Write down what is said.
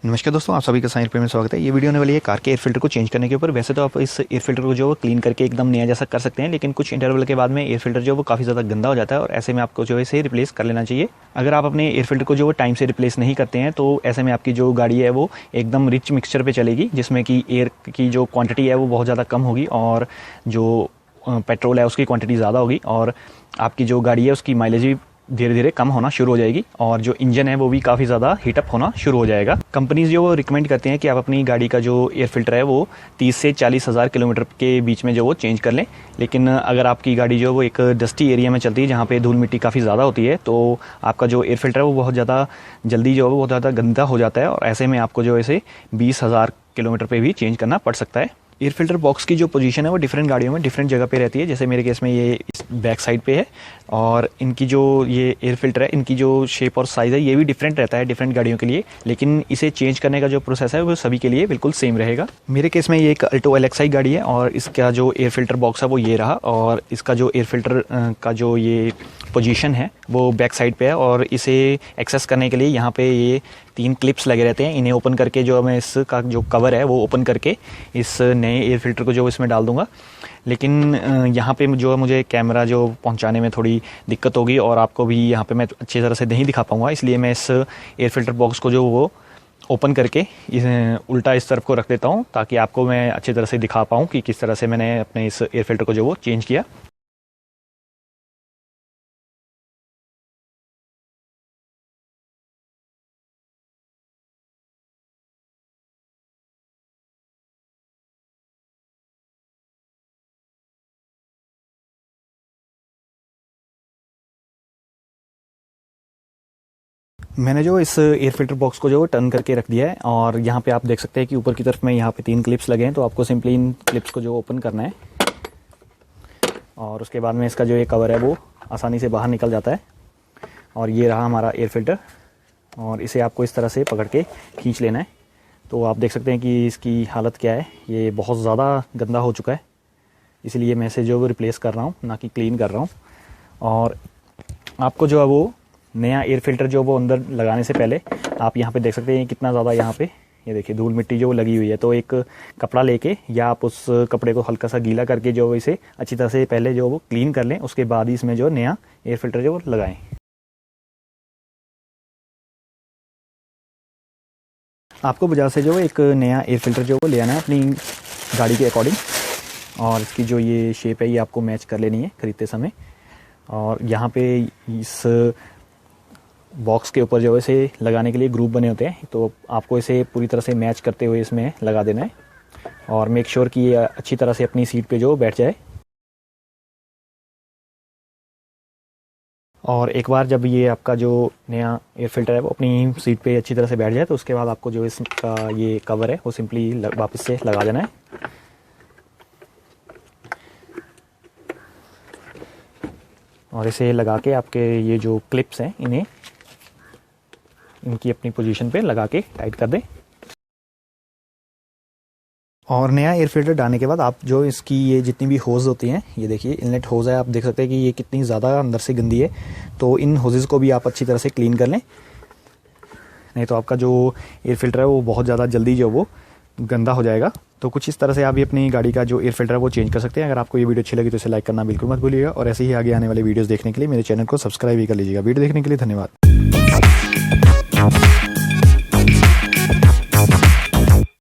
नमस्कार दोस्तों, आप सभी का साइन में स्वागत है। ये वीडियो होने वाली है कार के एयर फिल्टर को चेंज करने के ऊपर। वैसे तो आप इस एयर फिल्टर को जो क्लीन करके एकदम नया जैसा कर सकते हैं, लेकिन कुछ इंटरवल के बाद में एयर फिल्टर जो वो काफ़ी ज़्यादा गंदा हो जाता है और ऐसे में आपको जो है इसे रिप्लेस कर लेना चाहिए। अगर आप अपने एयर फिल्टर को जो टाइम से रिप्लेस नहीं करते हैं तो ऐसे में आपकी जो गाड़ी है वो एकदम रिच मिक्सचर पर चलेगी, जिसमें कि एयर की जो क्वान्टिटी है वो बहुत ज़्यादा कम होगी और जो पेट्रोल है उसकी क्वान्टिटी ज़्यादा होगी और आपकी जो गाड़ी है उसकी माइलेज भी धीरे धीरे कम होना शुरू हो जाएगी और जो इंजन है वो भी काफ़ी ज़्यादा हीटअप होना शुरू हो जाएगा। कंपनीज जो वो रिकमेंड करते हैं कि आप अपनी गाड़ी का जो एयर फिल्टर है वो 30 से 40 हज़ार किलोमीटर के बीच में जो वो चेंज कर लें। लेकिन अगर आपकी गाड़ी जो वो एक डस्टी एरिया में चलती है जहाँ पे धूल मिट्टी काफ़ी ज़्यादा होती है तो आपका जो एयर फिल्टर है वो बहुत ज़्यादा जल्दी जो है वो बहुत ज़्यादा गंदा हो जाता है और ऐसे में आपको जो इसे 20,000 किलोमीटर पर भी चेंज करना पड़ सकता है। एयर फिल्टर बॉक्स की जो पोजीशन है वो डिफरेंट गाड़ियों में डिफरेंट जगह पे रहती है। जैसे मेरे केस में ये इस बैक साइड पे है और इनकी जो ये एयर फिल्टर है इनकी जो शेप और साइज़ है ये भी डिफरेंट रहता है डिफरेंट गाड़ियों के लिए, लेकिन इसे चेंज करने का जो प्रोसेस है वो सभी के लिए बिल्कुल सेम रहेगा। मेरे केस में ये एक अल्टो LXi गाड़ी है और इसका जो एयर फिल्टर बॉक्स है वो ये रहा और इसका जो एयर फिल्टर का जो ये पोजीशन है वो बैक साइड पे है और इसे एक्सेस करने के लिए यहाँ पे ये 3 क्लिप्स लगे रहते हैं। इन्हें ओपन करके जो मैं इसका जो कवर है वो ओपन करके इस नए एयर फिल्टर को जो इसमें डाल दूंगा। लेकिन यहाँ पे जो मुझे कैमरा जो पहुँचाने में थोड़ी दिक्कत होगी और आपको भी यहाँ पे मैं अच्छी तरह से नहीं दिखा पाऊँगा, इसलिए मैं इस एयर फिल्टर बॉक्स को जो वो ओपन करके उल्टा इस तरफ को रख देता हूँ ताकि आपको मैं अच्छी तरह से दिखा पाऊँ कि किस तरह से मैंने अपने इस एयर फिल्टर को जो वो चेंज किया। मैंने जो इस एयर फिल्टर बॉक्स को जो टर्न करके रख दिया है और यहाँ पे आप देख सकते हैं कि ऊपर की तरफ में यहाँ पे 3 क्लिप्स लगे हैं, तो आपको सिंपली इन क्लिप्स को जो ओपन करना है और उसके बाद में इसका जो ये कवर है वो आसानी से बाहर निकल जाता है। और ये रहा हमारा एयर फिल्टर और इसे आपको इस तरह से पकड़ के खींच लेना है। तो आप देख सकते हैं कि इसकी हालत क्या है, ये बहुत ज़्यादा गंदा हो चुका है, इसलिए मैं इसे जो वो रिप्लेस कर रहा हूँ ना कि क्लीन कर रहा हूँ। और आपको जो है वो नया एयर फिल्टर जो वो अंदर लगाने से पहले आप यहाँ पे देख सकते हैं कितना ज़्यादा यहाँ पे ये देखिए धूल मिट्टी जो लगी हुई है। तो एक कपड़ा लेके या आप उस कपड़े को हल्का सा गीला करके जो इसे अच्छी तरह से पहले जो वो क्लीन कर लें, उसके बाद ही इसमें जो नया एयर फिल्टर जो वो लगाएं। आपको बाजार से जो एक नया एयर फिल्टर जो वो ले आना है अपनी गाड़ी के अकॉर्डिंग और इसकी जो ये शेप है ये आपको मैच कर लेनी है खरीदते समय। और यहाँ पे इस बॉक्स के ऊपर जो है इसे लगाने के लिए ग्रुप बने होते हैं, तो आपको इसे पूरी तरह से मैच करते हुए इसमें लगा देना है और मेक श्योर कि ये अच्छी तरह से अपनी सीट पे जो बैठ जाए। और एक बार जब ये आपका जो नया एयर फिल्टर है वो अपनी सीट पे अच्छी तरह से बैठ जाए तो उसके बाद आपको जो इसका ये कवर है वो सिंपली वापस से लगा देना है। और इसे लगा के आपके ये जो क्लिप्स हैं इन्हें इनकी अपनी पोजीशन पे लगा के टाइट कर दें। और नया एयर फिल्टर डालने के बाद आप जो इसकी ये जितनी भी होज़ होती हैं, ये देखिए इनलेट होज़ है, आप देख सकते हैं कि ये कितनी ज़्यादा अंदर से गंदी है, तो इन होज़ेस को भी आप अच्छी तरह से क्लीन कर लें, नहीं तो आपका जो एयर फिल्टर है वो बहुत ज़्यादा जल्दी जो वो गंदा हो जाएगा। तो कुछ इस तरह से आप भी अपनी गाड़ी का जो एयर फिल्टर है वो चेंज कर सकते हैं। अगर आपको ये वीडियो अच्छी लगी तो इसे लाइक करना बिल्कुल मत भूलिएगा और ऐसे ही आगे आने वाले वीडियोस देखने के लिए मेरे चैनल को सब्सक्राइब भी कर लीजिएगा। वीडियो देखने के लिए धन्यवाद।